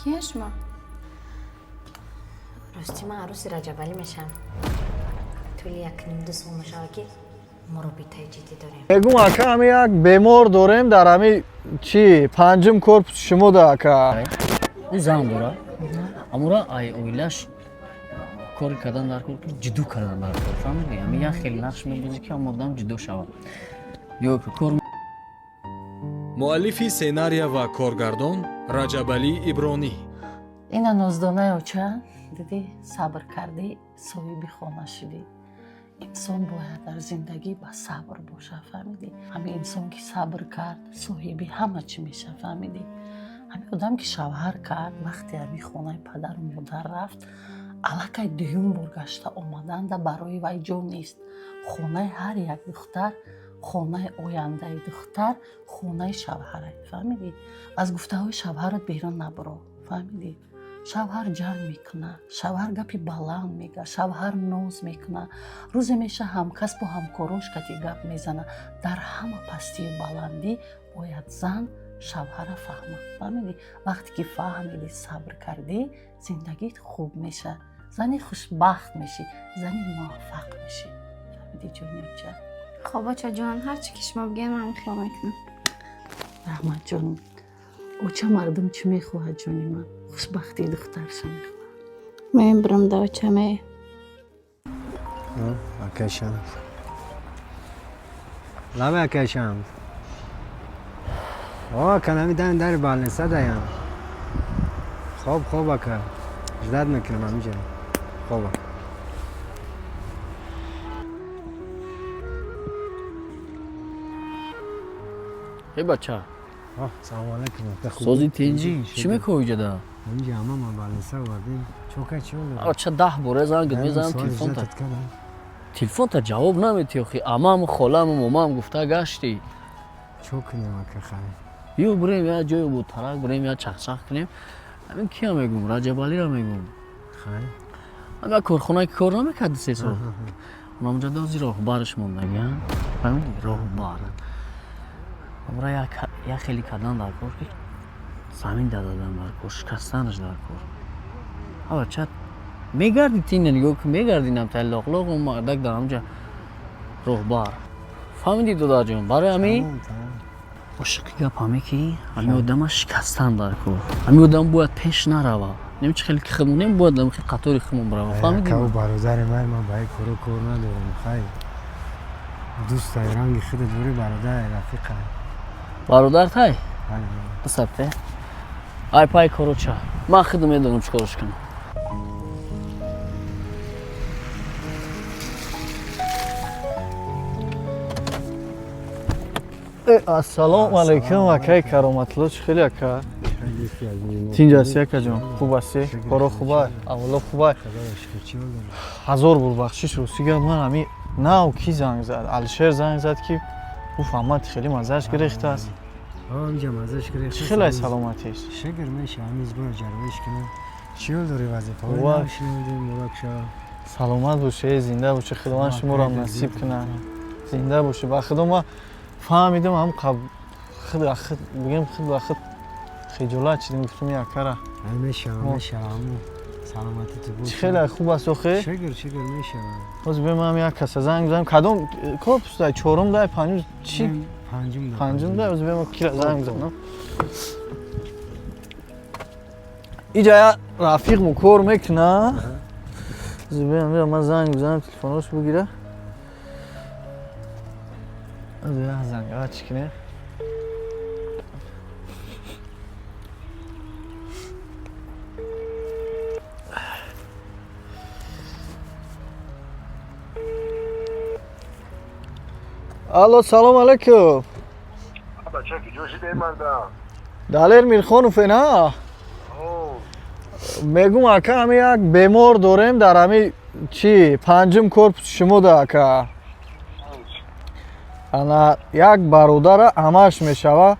کیه شما؟ راستی من عروس رجبالی میشم. طول یک نیم دو سال میشه که مربیطه جدی داریم. بگم اکا همی یک بیمار داریم در همی چی پنجم کورپس شما ده اکا او زن داره امورا ای اویلش کاری کردن در کار جدو کردن در کار فهمیدی همی یک خیلی نقش میبازی که هم مردم جدو شود یا که کار муаллифи сценария ва коргардон Раҷабалӣ Ибронӣ. Ина ноздонаёча дидӣ сабр кардӣ соҳиби хона шудӣ. Инсон бояд дар зиндагӣ ба сабр боша фаҳмидӣ. Ҳамин инсон ки сабр кард соҳиби ҳама чӣ меша фаҳмидӣ. Ҳамин одам ки шавҳар кард вақте ҳамин хонаи падару модар рафт аллакай дуюм бор гашта омаданда барои вай ҷо нест. Хонаи ҳар як духтар хонаи ояндаи духтар хонаи шавҳарай фаҳмидӣ. Аз гуфтаҳои шавҳарат берун набуро фаҳмидӣ. Шавҳар ҷанг мекуна, шавҳар гапи баланд мега, шавҳар ноз мекуна. Рӯзе меша ҳамкас бо ҳамкорош кати гап мезана. Дар ҳама пастию баландӣ бояд зан шавҳара фаҳма фаҳмидӣ. Вақте ки фаҳмидӣ сабр кардӣ зиндагит хуб меша. Зани хушбахт мешӣ, зани муваффақ мешӣ. фаҳмидӣ ҷониёча. خب بچه جان هر چی که شما بگین من اطلاع میکنم. رحمت جان اوچه مردم چی میخواهد جانی من خوشبختی دخترش میخواهد من برم دا چمه اکشم لبه اکشم کلمی دن در بالنسه دایم خوب اکا جداد میکنم همیجا خوب ای بچه سلام علیکم سازی تنجی چی میکنی جدا؟ اینجا همه ما بالنسه وردیم چوکه چی بود؟ آچه 10 باره زنگ میزنم تلفن تا جواب نمیدی آخی عمم خالم مامام گفته گشتی چو کنیم اکا خواهی یو بریم یا جای بود ترک بریم یا چخ کنیم همین کیا میگم رجبالی را میگم خواهی اما کارخونه که کار نمیکرد 3 سال اونم جدا دازی راه بارش موندم یا فهمیدی راه بار امرا یا خیلی کردن در کار که زمین دادن در کار شکستنش در کار اما چت میگردی تین نگاه که میگردینم تا لاغ و مردک دارم جا راه بار فهمیدی دادر جان برای همین عاشقی گپ همی که همین آدم شکستن در کار همین آدم باید پیش نروه نمی چه خیلی که خمونیم باید خیلی قطاری خمون بروه فهمیدی؟ که برادر من باید کار ندارم خیلی دوست های رنگ خودت بری برادر رفیقه برادر تای؟ بسرته؟ ای پای کارو چه؟ من خودم میدونم چه کارش کنم السلام علیکم اکای کرامتلو چه خیلی اکا تینجاسی اکا جان خوب هستی؟ کارو خوبه؟ اولا خوبه؟ 1000 بول بخشش رو سیگه من همی نه کی زنگ زد؟ الشیر زنگ زد که او فهمت خیلی مزهش گرفته است اینجا مزهش گرفته خیلی سلامتیش شگر میشه همیز برو جرویش کنه چیول داری وظیفه خوبه. های نشنیدیم مبارک شا سلامت باشه زنده باشه خداوند شما رو هم نصیب کنه زنده باشه و خدا ما فهمیدم هم قبل خود بگیم خود خجالت شدیم گفتم یک کاره میشه همو سلامتی تو بود خیلی خوب است آخه شگر میشه باز بیم هم یک کس زنگ بزنم کدام کورپس دای چهارم دای پنجم چی پنجم دای باز بیم کی زنگ بزنم اینجا رفیق مو کار میکنه باز بیم من زنگ بزنم تلفنش بگیره از یه زنگ ها چی کنه الو سلام علیکم بچه که جوشی ده مردم دالر میرخان و فنا میگم اکا همی یک بیمار داریم در همی چی پنجم کورپس شما ده اکا انا یک برادر همش میشوه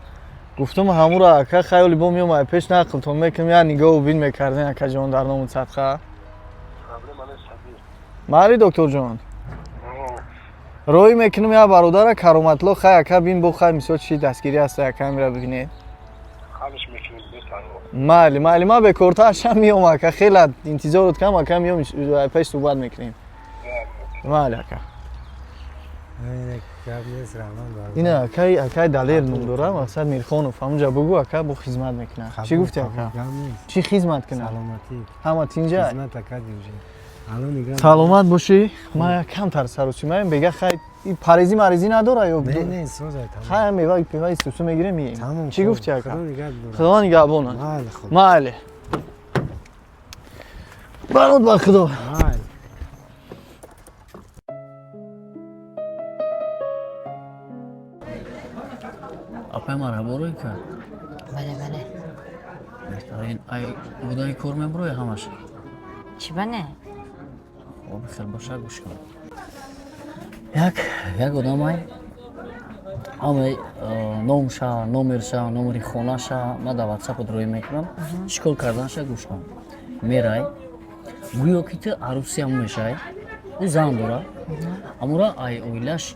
گفتم همو را اکا خیلی با میومد پیش نقلتون میکنم یا نگاه و بین میکردین اکا جان در نام صدقه مالی دکتر جان روی میکنم یا برادر کرامتلو خیلی اکا بین بو خیلی میسید چی دستگیری هست اکا میره ببینید خالش میکنیم بسرو майли ма бе корташам миём ака хела интизорот кам ака миём пеш суҳбат мекунем. Майли ака. ина акай далер ном дора мақсад Мирхонов ҳамунҷа бугу ака бо хизмат мекунад. Чӣ гуфти ака? Чӣ хизмат кунад? Ҳама тинҷа. Саломат бошӣ. Ман камтар сарусӣ маем бега хай парези марези надора ё? Не, созай тамом. Хай мева истусу мегирем мием. Тамом. Чӣ гуфти ака? Худо Худо нигоҳбон. нигоҳбонад. Майли худ. Майли. Барот ба худо. Майли. апай марҳаборо кар. бале бале. Беҳтарин ай будаи кор мебурои ҳамаш. Чӣ бане? Хоб хел боша гӯш кун. Як одамай ҳамаи номша, номерша, номери хонаша ман дар WhatsApp рӯй мекунам. Чикор карданаша гӯш кун. Мерай гӯё ки ту арӯси ҳам мешай. Ӯ зан дора. Амура ай оилаш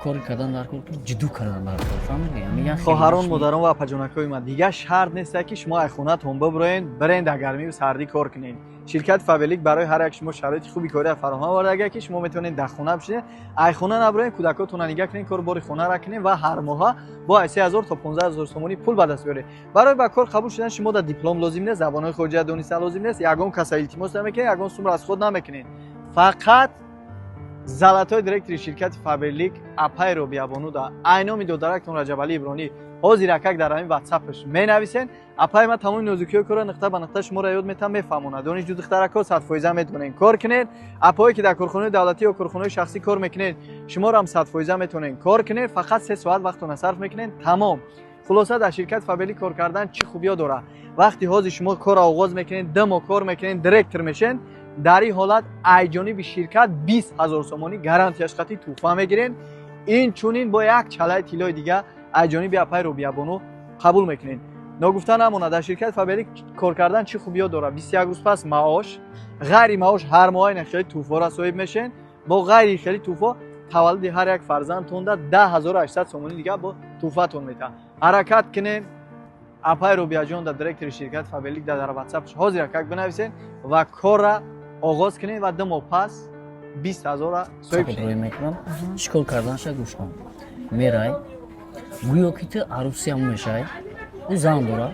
кори кардан дар кор ҷиддӯ кардан дар кор. Фаҳмидӣ? хоҳарон модарон ва апаҷонакҳои ман дигар шарт несте ки шумо ай хонатон бибуроен бирен дар гармиву сардӣ кор кунед. Ширкати Фабелик барои ҳар як шумо шароити хуби кория фароҳам овардаги ки шумо метавонед дар хона бишинед, ай хона набуроен, кӯдакотонро нигоҳ кунед, кори бори хона кунед ва ҳар моҳа бо 3000 то 15000 сомонӣ пул ба даст биёред. Барои ба кор қабул шудан шумо да диплом лозим нест, забонҳои хориҷа донистан лозим нест, ягон каса илтимос намекунед, ягон сумра аз худ намекунед. Фақат залатои директори ширкати Фабелик апайро биябонуда айноми додарактон Раҷабалӣ Ибронӣ ҳозир акак дар ҳамин WhatsApp-ш менависен. Апай ма тамоми нозукиҳои корро нуқта ба нуқта шуморо ёд метам мефаҳмонад. Донишҷӯ духтаракҳо 100% метавонен кор кунед. Апое ки дар корхонаҳои давлатӣ ё корхонаҳои шахсӣ кор мекунед, шуморо ҳам 100% метавонен кор кунед. Фақат 3 соат вақтона сарф мекунед. Тамом. хулоса дар ширкати Фабелик кор кардан чӣ хубиё дорад? вақти ҳозир шумо корро оғоз мекунед, 2 моҳ кор мекунед, директор мешен, дар ин ҳолат ай ҷониби ширкат 20000 сомонӣ гарантияш қатӣ туҳфа мегирен. инчунин бо як чалаи тиллои дига ай ҷониби апай Рӯбиябону қабул мекунед. ногуфта намонад, дар ширкати Фабелик кор кардан чӣ хубиё дорад? 21 рӯз пас маош, ғайри маош ҳар моҳайна хеле туҳфора соҳиб мешен. бо ғайри хеле туҳфо таваллуди ҳар як фарзандтонда 10800 сомонӣ дига бо туҳфатон метаҳад. ҳаракат кунед, апай Рӯбияҷон дар директори ширкати Фабелик дар WhatsApp ҳозир акак бинависен ва корра оғоз кунед ва 2 моҳ пас 20000 соҳиб рӯй мекунам. чикор карданаша гӯш кун. Мерай гӯё ки ту арӯси ҳам мешай. Ӯ зан дора.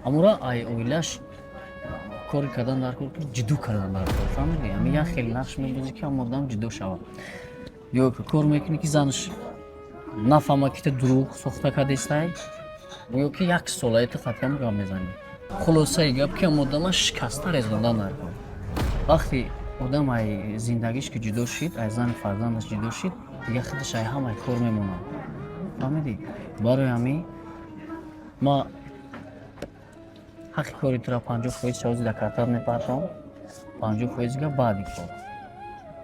Амура ай оилаш кори кардан дар кор ҷиддӯ кардан дар кор. Фаҳмидӣ? Як хел нақш мебозӣ ки ҳам одам ҷиддӯ шавад. ё кор мекунӣ ки занаш нафаҳма ки ту дурӯғ сохта кардестай. гӯё ки як солае ту қатъиян гап мезанӣ. хулосаи гап ки ҳам одама шикаста резондан дар кор. вақте одам ай зиндагиш ки ҷудо шид, ай зани фарзандаш ҷудо шид, дига худаш ай ҳамаи кор мемонад. фаҳмидӣ? барои ҳамин ма ҳаққи кори тура 50% ҳозир дар картаб мепартом, 50% га баъди кор.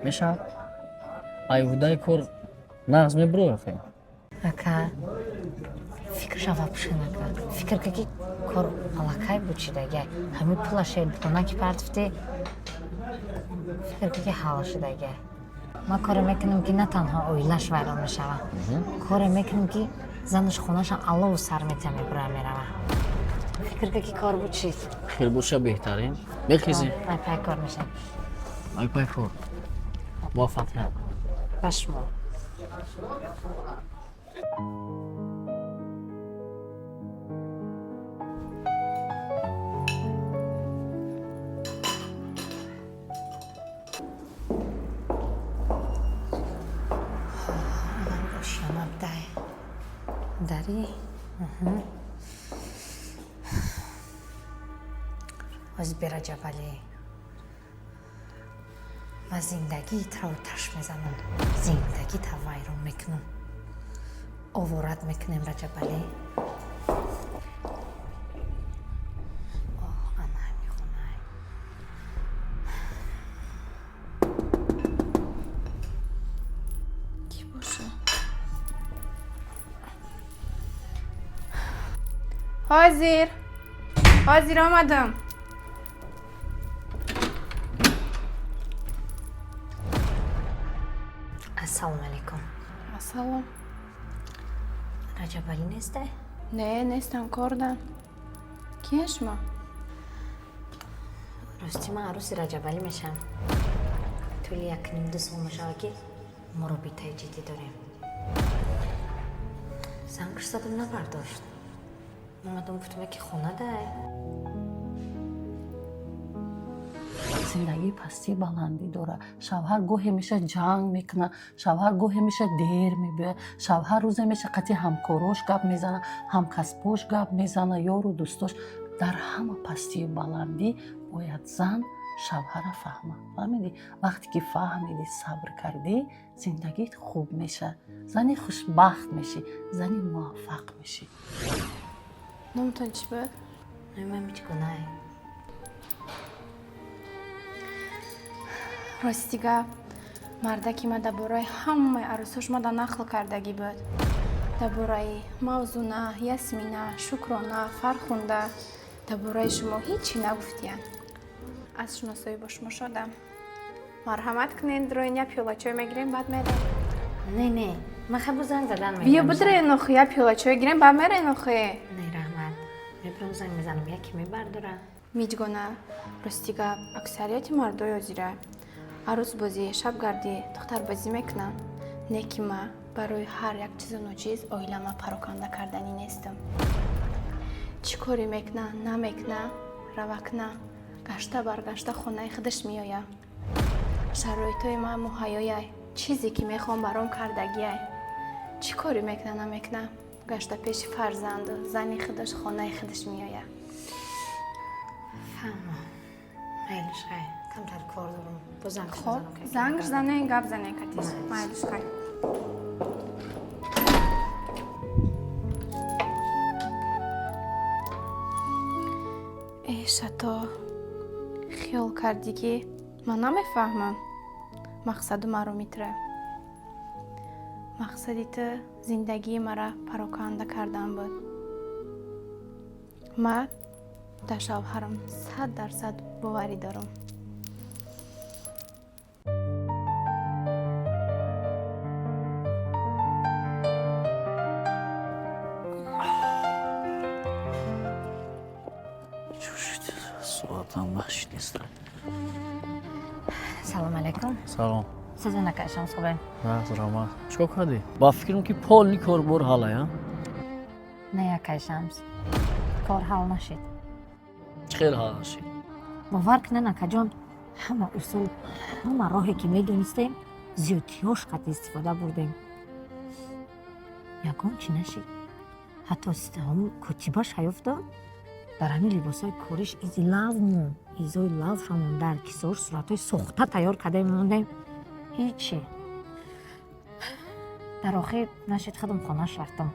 мешавад? ай ҳудаи кор нағз мебурои ахе. ака фикр шава пушин ака. фикр ка ки кор аллакай буд шидага. ҳамин пула шер бутона ки партифти. фикр ка ки ҳала шидага. ман коре мекунам ки на танҳо оилаш вайрон мешавад. коре мекунам ки занаш хонаша аллову сар мета мебура мерава. фикр ка ки кор буд шид. хел боша беҳтарин. бехезем. ай пай кор мешам. ай пай кор. муваффақият. ба шумо. дари ҳозир Раҷабалӣ ман зиндагитро оташ мезанам, зиндагита вайрон мекунам, оворат мекунем Раҷабалӣ. анай мехонай ки боша? ҳозир омадам. ассалому алайкум. Ассалом. Раҷабалӣ несте? Не, нестам, кордам. کیه شما؟ راستی من عروس رجبالی میشم. طول یک نیم دو سال میشه که ما رو بیتای جدی داریم. زنگش زدم نبرداشت. اومدم گفتم که خونه ده. زندگی پستی بلندی داره. شوهر گوهی میشه جنگ میکنه، شوهر گوهی میشه دیر میبیه، شوهر روزی میشه قطعی همکاروش گپ میزنه، همکسبوش گپ میزنه، یارو دوستاش. در همه پستی بلندی باید زن شوهر فهمه. فهمیدی؟ وقتی که فهمیدی صبر کردی زندگیت خوب میشه، زنی خوشبخت میشی، زنی موفق میشی. نمیتون چی بود؟ من هیچ گناهی. راستیگه مردکی ما درباره همه عروساش ما نقل کردگی بود. درباره موزونه، یاسمینه، شکرانه، فرخنده درباره شما هیچی نگفتین. از شناسایی با شما شدم. مرحمت کنین دروین یا پیولا چای میگیرین بعد میرین. نه من خب زنگ زدن میگم. بیا بدره نخی یا پیولا چای گیرین بعد میرین نخی. نه رحمت میبرم زنگ میزنم یکی میبردارم. میجگونه راستیگه اکثریت مردای ازیره عروس بازی شب گردی دختر بازی میکنن. نیکی ما برای هر یک چیز و چیز اویله ما پراکنده کردنی نیستم. چی کاری میکنه نمیکنه روکنه گشته برگشته خونه خودش میآید. شرایطای ما مهیای چیزی که میخوام برام کردگیه. چی کاری میکنه نمیکنه گشته پیش فرزند و زنی خودش خونه خودش میآید. فهمم. خیلیش خیلی. کمتر کار دارم. با زنگ خب زنگ زنه این گپ زنه کتیش. خیلیش خیلی. شتا خیال کردی که من نمیفهمم مقصد مرا میتره. مقصدی تو زندگی مرا پراکنده کردن بود. من در شوهرم 100% باوری دارم. صورتم بخش نیست. سلام علیکم. سلام. سزا نکشم صبح. نه رحمت. چیکار کردی؟ با فکرم که پول نیکار بر حالا یا؟ نه یکشم. کار حال نشد. خیلی حال نشد. باور کنه نکجان همه اصول همه راهی که میدونستیم زیادیاش قطع استفاده بردیم. یکان چی نشد. حتی همون کتیباش هیفتاد. در همین لباسای کارش ایزی لاو ایزای لاو شامون در کیسه‌اش صورتای سوخته تیار کرده موندیم. هیچی. در آخر نشد خودم خانه‌اش رفتم.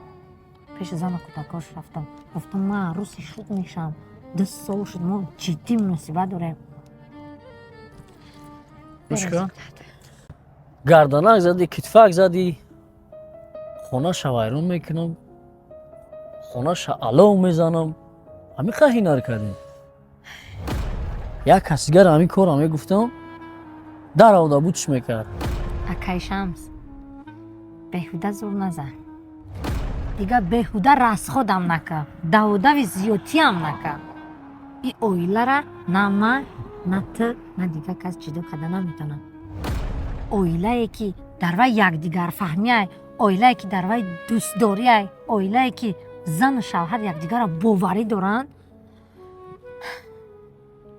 پیش زن و کودکاش رفتم. گفتم من عروسی شد میشم. 2 سال شد ما جدی مناسبت داریم. مشکل؟ گردنک زدی، کتفک زدی. خانه شوایرون میکنم. خانه علو میزنم. همین خواهی نار کردیم. یک کسیگر همین کار همین گفتم در آودا بودش میکرد. اکای شمس بهوده زور نزن. دیگه بهوده رس خودم نکن. داوده و زیوتی هم نکن. این اویله را نه من نه تو نه دیگه کس جدا کده نمیتونم. اویله که در وی یک دیگر فهمیه، اویله که در وی دوست داریه، اویله که زن و شوهر یک دیگر را باوری دارن.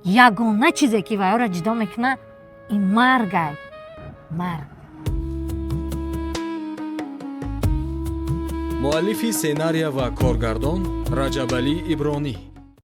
یگانه چیزی که وی را جدا میکنه این مرگه. مرگ. مؤلифи сценария ва коргардон раҷабалӣ ибронӣ.